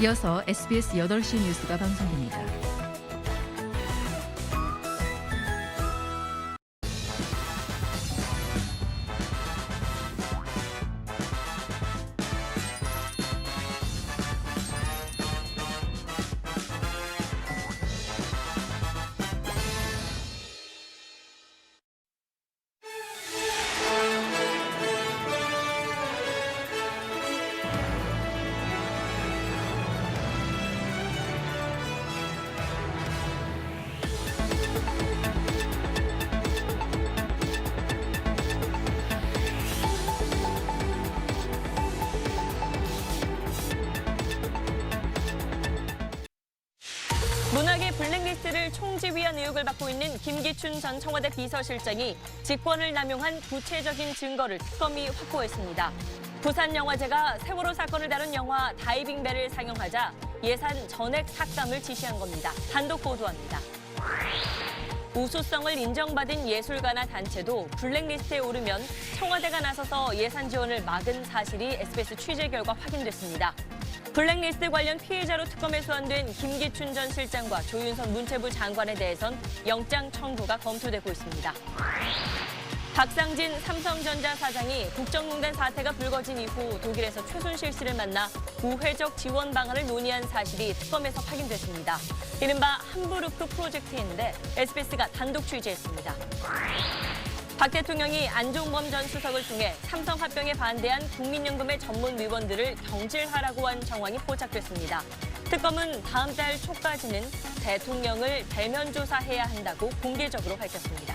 이어서 SBS 8시 뉴스가 방송됩니다. 문학의 블랙리스트를 총지휘한 의혹을 받고 있는 김기춘 전 청와대 비서실장이 직권을 남용한 구체적인 증거를 특검이 확보했습니다. 부산영화제가 세월호 사건을 다룬 영화 다이빙벨을 상영하자 예산 전액 삭감을 지시한 겁니다. 단독 보도합니다. 우수성을 인정받은 예술가나 단체도 블랙리스트에 오르면 청와대가 나서서 예산 지원을 막은 사실이 SBS 취재 결과 확인됐습니다. 블랙리스트 관련 피해자로 특검에 소환된 김기춘 전 실장과 조윤선 문체부 장관에 대해선 영장 청구가 검토되고 있습니다. 박상진 삼성전자 사장이 국정농단 사태가 불거진 이후 독일에서 최순실 씨를 만나 우회적 지원 방안을 논의한 사실이 특검에서 확인됐습니다. 이른바 함부르크 프로젝트인데 SBS가 단독 취재했습니다. 박 대통령이 안종범 전 수석을 통해 삼성 합병에 반대한 국민연금의 전문위원들을 경질하라고 한 정황이 포착됐습니다. 특검은 다음 달 초까지는 대통령을 대면 조사해야 한다고 공개적으로 밝혔습니다.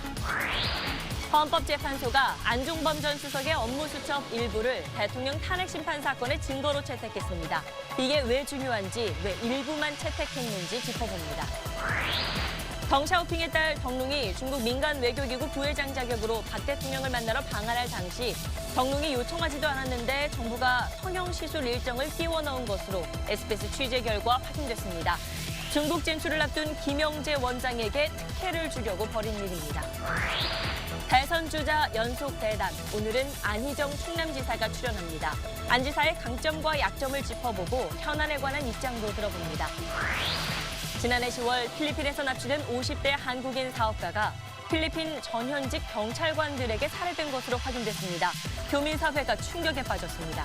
헌법재판소가 안종범 전 수석의 업무 수첩 일부를 대통령 탄핵 심판 사건의 증거로 채택했습니다. 이게 왜 중요한지, 왜 일부만 채택했는지 짚어봅니다. 덩샤오핑의 딸 덩룽이 중국 민간 외교기구 부회장 자격으로 박 대통령을 만나러 방한할 당시 덩룽이 요청하지도 않았는데 정부가 성형시술 일정을 끼워 넣은 것으로 SBS 취재 결과 확인됐습니다. 중국 진출을 앞둔 김영재 원장에게 특혜를 주려고 벌인 일입니다. 대선 주자 연속 대담, 오늘은 안희정 충남지사가 출연합니다. 안 지사의 강점과 약점을 짚어보고 현안에 관한 입장도 들어봅니다. 지난해 10월 필리핀에서 납치된 50대 한국인 사업가가 필리핀 전현직 경찰관들에게 살해된 것으로 확인됐습니다. 교민사회가 충격에 빠졌습니다.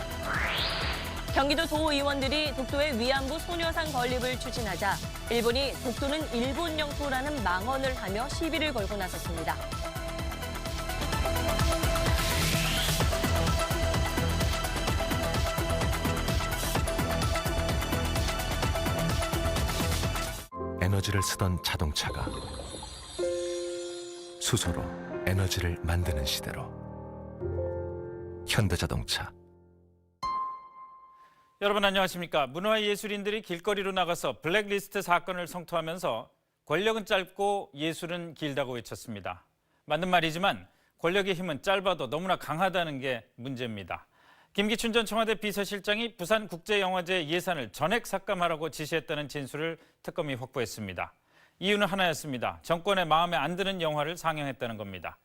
경기도 도의원들이 독도의 위안부 소녀상 건립을 추진하자 일본이 독도는 일본 영토라는 망언을 하며 시비를 걸고 나섰습니다. 에너지를 쓰던 자동차가 수소로 에너지를 만드는 시대로 현대자동차. 여러분 안녕하십니까? 문화예술인들이 길거리로 나가서 블랙리스트 사건을 성토하면서 권력은 짧고 예술은 길다고 외쳤습니다. 맞는 말이지만 권력의 힘은 짧아도 너무나 강하다는 게 문제입니다. 김기춘 전 청와대 비서실장이 부산국제영화제 예산을 전액 삭감하라고 지시했다는 진술을 특검이 확보했습니다. 이유는 하나였습니다. 정권의 마음에 안 드는 영화를 상영했다는 겁니다.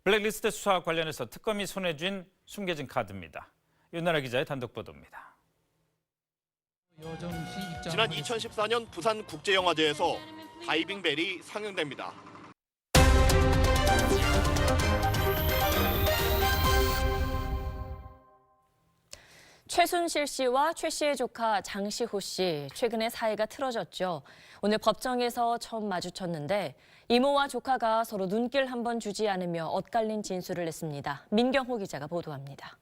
블랙리스트 수사와 관련해서 특검이 손에 쥔 숨겨진 카드입니다. 윤나라 기자의 단독 보도입니다. 지난 2014년 부산국제영화제에서 다이빙벨이 상영됩니다. 최순실 씨와 최 씨의 조카 장시호 씨, 최근에 사이가 틀어졌죠. 오늘 법정에서 처음 마주쳤는데 이모와 조카가 서로 눈길 한번 주지 않으며 엇갈린 진술을 냈습니다. 민경호 기자가 보도합니다.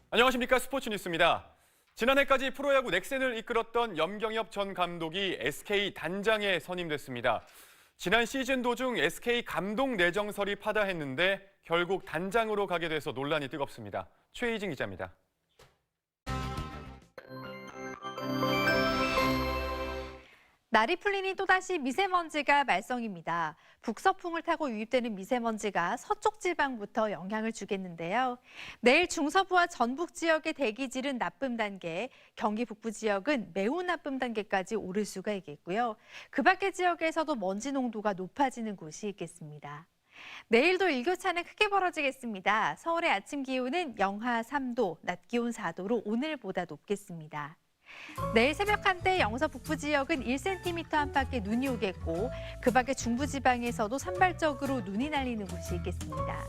안녕하십니까, 스포츠 뉴스입니다. 지난해까지 프로야구 넥센을 이끌었던 염경엽 전 감독이 SK 단장에 선임됐습니다. 지난 시즌 도중 SK 감독 내정설이 파다했는데 결국 단장으로 가게 돼서 논란이 뜨겁습니다. 최희진 기자입니다. 날이 풀리니 또다시 미세먼지가 말썽입니다. 북서풍을 타고 유입되는 미세먼지가 서쪽 지방부터 영향을 주겠는데요. 내일 중서부와 전북 지역의 대기질은 나쁨 단계, 경기 북부 지역은 매우 나쁨 단계까지 오를 수가 있겠고요. 그 밖의 지역에서도 먼지 농도가 높아지는 곳이 있겠습니다. 내일도 일교차는 크게 벌어지겠습니다. 서울의 아침 기온은 영하 3도, 낮 기온 4도로 오늘보다 높겠습니다. 내일 새벽 한때 영서 북부 지역은 1cm 안팎의 눈이 오겠고 그 밖의 중부지방에서도 산발적으로 눈이 날리는 곳이 있겠습니다.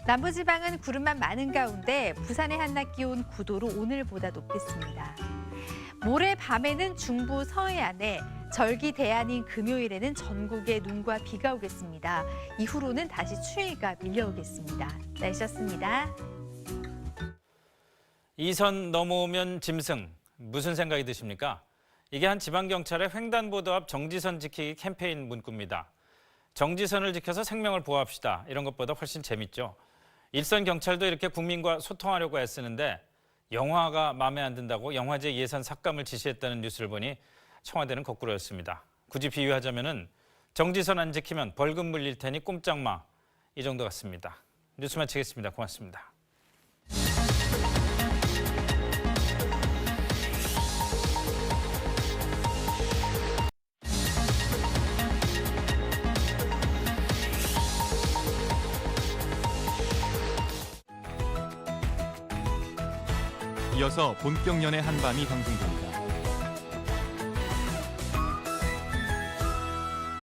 남부지방은 구름만 많은 가운데 부산의 한낮 기온 9도로 오늘보다 높겠습니다. 모레 밤에는 중부 서해안에, 절기 대안인 금요일에는 전국에 눈과 비가 오겠습니다. 이후로는 다시 추위가 밀려오겠습니다. 날씨였습니다. 이 선 넘어오면 짐승. 무슨 생각이 드십니까? 이게 한 지방경찰의 횡단보도 앞 정지선 지키기 캠페인 문구입니다. 정지선을 지켜서 생명을 보호합시다. 이런 것보다 훨씬 재밌죠. 일선 경찰도 이렇게 국민과 소통하려고 애쓰는데 영화가 마음에 안 든다고 영화제 예산 삭감을 지시했다는 뉴스를 보니 청와대는 거꾸로였습니다. 굳이 비유하자면은 정지선 안 지키면 벌금 물릴 테니 꼼짝 마. 이 정도 같습니다. 뉴스 마치겠습니다. 고맙습니다. 이어서 본격 연애 한밤이 방송됩니다.